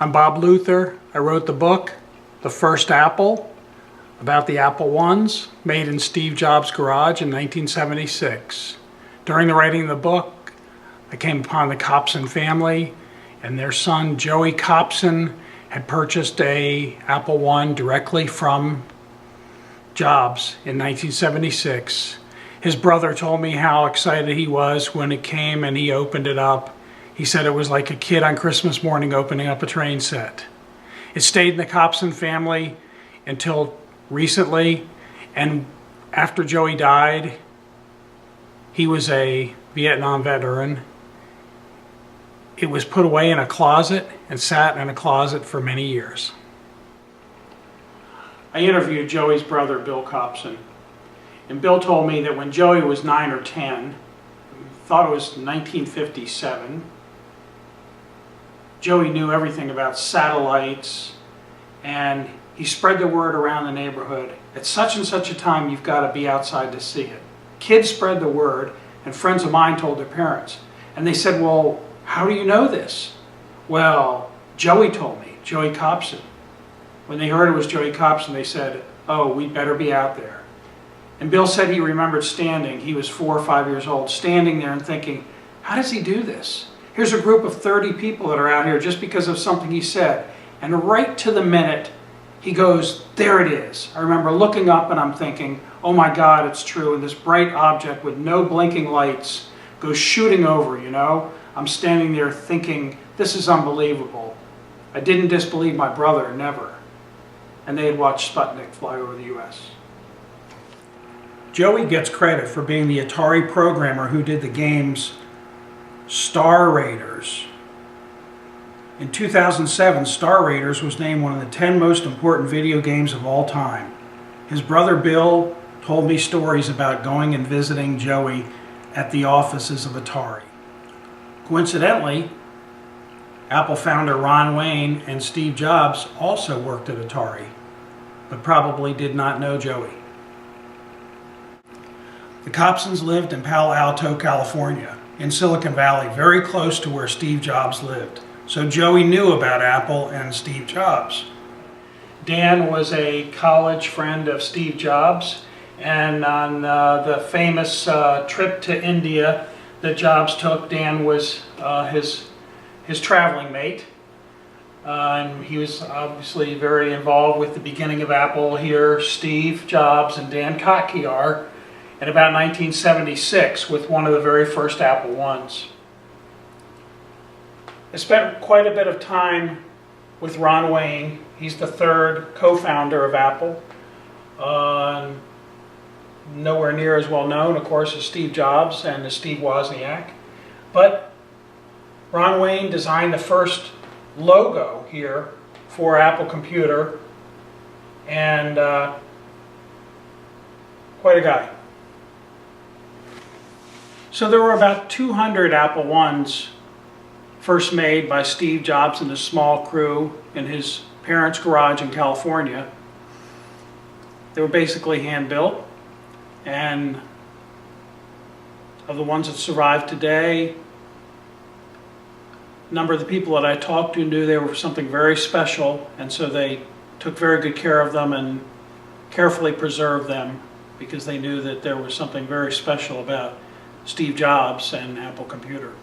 I'm Bob Luther. I wrote the book, The First Apple, about the Apple-1s, made in Steve Jobs' garage in 1976. During the writing of the book, I came upon the Copson family, and their son, Joey Copson, had purchased a Apple-1 directly from Jobs in 1976. His brother told me how excited he was when it came and he opened it up. He said it was like a kid on Christmas morning opening up a train set. It stayed in the Copson family until recently, and after Joey died, he was a Vietnam veteran. It was put away in a closet and sat in a closet for many years. I interviewed Joey's brother, Bill Copson, and Bill told me that when Joey was 9 or 10, thought it was 1957, Joey knew everything about satellites, and he spread the word around the neighborhood. At such and such a time, you've got to be outside to see it. Kids spread the word, and friends of mine told their parents. And they said, well, how do you know this? Well, Joey told me, Joey Copson. When they heard it was Joey Copson, they said, oh, we'd better be out there. And Bill said he remembered standing, he was 4 or 5 years old, standing there and thinking, how does he do this? Here's a group of 30 people that are out here just because of something he said. And right to the minute, he goes, there it is. I remember looking up and I'm thinking, oh my God, it's true. And this bright object with no blinking lights goes shooting over, you know? I'm standing there thinking, this is unbelievable. I didn't disbelieve my brother, never. And they had watched Sputnik fly over the US. Joey gets credit for being the Atari programmer who did the games Star Raiders. In 2007, Star Raiders was named one of the 10 most important video games of all time. His brother Bill told me stories about going and visiting Joey at the offices of Atari. Coincidentally, Apple founder Ron Wayne and Steve Jobs also worked at Atari, but probably did not know Joey. The Copsons lived in Palo Alto, California, in Silicon Valley, very close to where Steve Jobs lived. So Joey knew about Apple and Steve Jobs. Dan was a college friend of Steve Jobs, and on the famous trip to India that Jobs took, Dan was his traveling mate. And he was obviously very involved with the beginning of Apple here. Steve Jobs and Dan Kotke are in about 1976 with one of the very first Apple-1s. I spent quite a bit of time with Ron Wayne. He's the third co-founder of Apple. Nowhere near as well known, of course, as Steve Jobs and as Steve Wozniak. But Ron Wayne designed the first logo here for Apple Computer, and quite a guy. So there were about 200 Apple-1s first made by Steve Jobs and his small crew in his parents' garage in California. They were basically hand-built, and of the ones that survive today, a number of the people that I talked to knew they were something very special, and so they took very good care of them and carefully preserved them because they knew that there was something very special about Steve Jobs and Apple Computer.